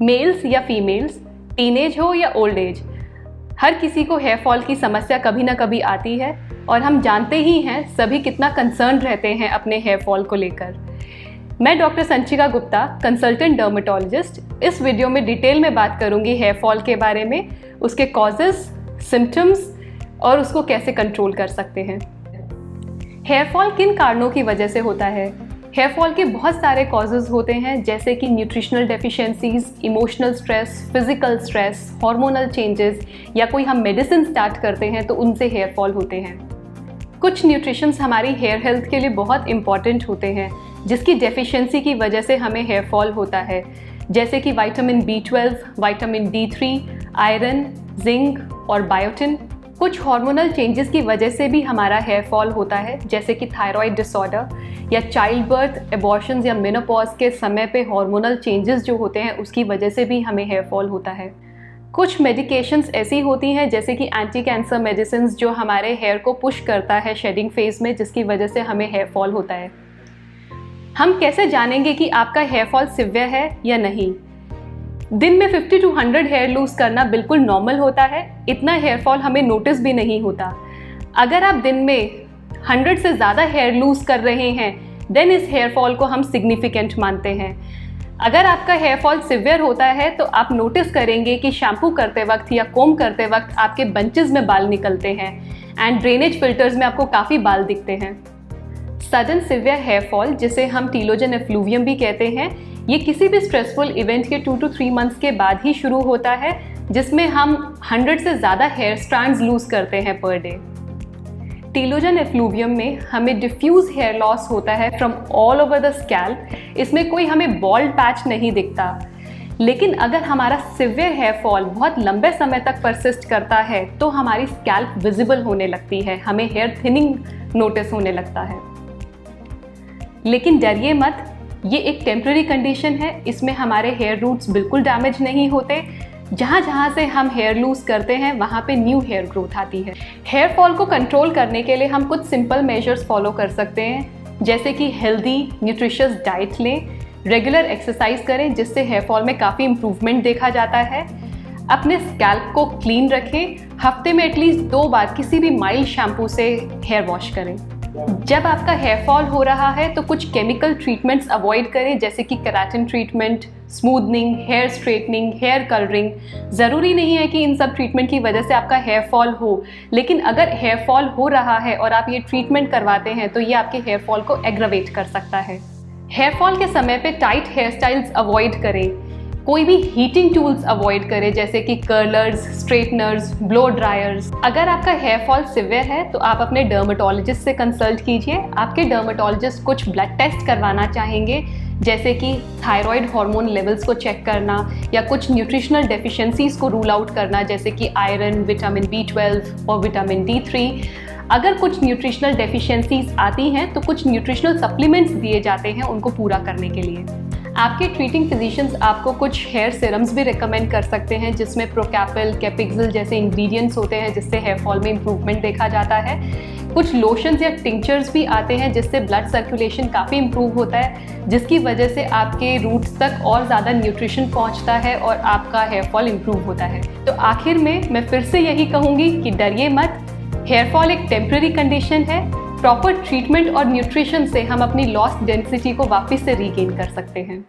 Mails या females, teenage हो या ओल्ड एज, हर किसी को हेयर फॉल की समस्या कभी ना कभी आती है और हम जानते ही हैं सभी कितना कंसर्न रहते हैं अपने हेयर फॉल को लेकर। मैं डॉक्टर संचिका गुप्ता, कंसल्टेंट डर्मेटोलॉजिस्ट, इस वीडियो में डिटेल में बात करूंगी हेयर फॉल के बारे में, उसके कॉजेस, सिम्टम्स और उसको कैसे कंट्रोल कर सकते हैं। हेयर फॉल किन कारणों की वजह से होता है? हेयर फॉल के बहुत सारे कॉजेज़ होते हैं, जैसे कि nutritional deficiencies, emotional stress, physical stress, hormonal changes या कोई हम मेडिसिन स्टार्ट करते हैं तो उनसे हेयर फॉल होते हैं। कुछ न्यूट्रिशंस हमारी हेयर हेल्थ के लिए बहुत इंपॉर्टेंट होते हैं, जिसकी डेफिशिएंसी की वजह से हमें हेयर फॉल होता है, जैसे कि vitamin B12, vitamin D3, iron, zinc और बायोटिन। कुछ हार्मोनल चेंजेस की वजह से भी हमारा हेयर फॉल होता है, जैसे कि थायराइड डिसऑर्डर या चाइल्ड बर्थ, एबॉर्शंस या मेनोपॉज के समय पे हार्मोनल चेंजेस जो होते हैं उसकी वजह से भी हमें हेयर फॉल होता है। कुछ मेडिकेशंस ऐसी होती हैं जैसे कि एंटी कैंसर मेडिसिन जो हमारे हेयर को पुश करता है शेडिंग फेज में, जिसकी वजह से हमें हेयर फॉल होता है। हम कैसे जानेंगे कि आपका हेयर फॉल सिवियर है या नहीं? दिन में 50 to 100 हेयर लूज करना बिल्कुल नॉर्मल होता है, इतना हेयर फॉल हमें नोटिस भी नहीं होता। अगर आप दिन में 100 से ज़्यादा हेयर लूज कर रहे हैं, देन इस हेयर फॉल को हम सिग्निफिकेंट मानते हैं। अगर आपका हेयर फॉल सिवियर होता है तो आप नोटिस करेंगे कि शैम्पू करते वक्त या कोम करते वक्त आपके बंचेस में बाल निकलते हैं एंड ड्रेनेज फिल्टर्स में आपको काफ़ी बाल दिखते हैं। सडन सिवियर हेयर फॉल, जिसे हम टीलोजन एफ्लूवियम भी कहते हैं, ये किसी भी स्ट्रेसफुल इवेंट के 2 to 3 मंथ्स के बाद ही शुरू होता है, जिसमें हम 100 से ज़्यादा हेयर स्ट्रैंड्स लूज करते हैं पर डे। टीलोजन एफ्लूवियम में हमें डिफ्यूज हेयर लॉस होता है from all over the scalp. इसमें कोई हमें बॉल्ड पैच नहीं दिखता, लेकिन अगर हमारा सिवियर हेयर फॉल बहुत लंबे समय तक परसिस्ट करता है तो हमारी स्कैल्प विजिबल होने लगती है, हमें हेयर थिनिंग नोटिस होने लगता है। लेकिन डरिए मत, ये एक टेम्पररी कंडीशन है, इसमें हमारे हेयर रूट्स बिल्कुल डैमेज नहीं होते। जहाँ जहाँ से हम हेयर लूज करते हैं वहाँ पे न्यू हेयर ग्रोथ आती है। हेयर फॉल को कंट्रोल करने के लिए हम कुछ सिंपल मेजर्स फॉलो कर सकते हैं, जैसे कि हेल्दी न्यूट्रिशियस डाइट लें, रेगुलर एक्सरसाइज करें जिससे हेयर फॉल में काफ़ी इंप्रूवमेंट देखा जाता है। अपने स्कैल्प को क्लीन रखें, हफ्ते में एटलीस्ट 2 बार किसी भी माइल्ड शैम्पू से हेयर वॉश करें। जब आपका हेयर फॉल हो रहा है तो कुछ केमिकल ट्रीटमेंट्स अवॉइड करें, जैसे कि keratin treatment, smoothening, hair straightening, hair colouring. ज़रूरी नहीं है कि इन सब ट्रीटमेंट की वजह से आपका हेयर फॉल हो, लेकिन अगर हेयर फॉल हो रहा है और आप ये ट्रीटमेंट करवाते हैं तो ये आपके हेयर फॉल को एग्रावेट कर सकता है। हेयर फॉल के समय पे टाइट हेयर स्टाइल्स अवॉइड करें, कोई भी हीटिंग टूल्स अवॉइड करें, जैसे कि कर्लर्स, स्ट्रेटनर्स, ब्लो ड्रायर्स। अगर आपका हेयर फॉल सिवियर है तो आप अपने डर्मेटोलॉजिस्ट से कंसल्ट कीजिए। आपके डर्मेटोलॉजिस्ट कुछ ब्लड टेस्ट करवाना चाहेंगे, जैसे कि थायराइड हार्मोन लेवल्स को चेक करना या कुछ न्यूट्रिशनल डेफिशिएंसीज को रूल आउट करना, जैसे कि आयरन, विटामिन B12 और विटामिन D3। अगर कुछ न्यूट्रिशनल डेफिशिएंसीज आती हैं तो कुछ न्यूट्रिशनल सप्लीमेंट्स दिए जाते हैं उनको पूरा करने के लिए। आपके ट्रीटिंग फिजिशियंस आपको कुछ हेयर सीरम्स भी रिकमेंड कर सकते हैं, जिसमें प्रोकैपल, कैपिक्सिल जैसे इंग्रेडिएंट्स होते हैं, जिससे हेयर फॉल में इंप्रूवमेंट देखा जाता है। कुछ लोशंस या टिंक्चर्स भी आते हैं जिससे ब्लड सर्कुलेशन काफ़ी इंप्रूव होता है, जिसकी वजह से आपके रूट्स तक और ज़्यादा न्यूट्रिशन पहुंचता है और आपका हेयर फॉल इंप्रूव होता है। तो आखिर में मैं फिर से यही कहूँगी कि डरिए मत, हेयर फॉल एक टेम्पररी कंडीशन है। प्रॉपर ट्रीटमेंट और न्यूट्रिशन से हम अपनी लॉस्ट डेंसिटी को वापस से रीगेन कर सकते हैं।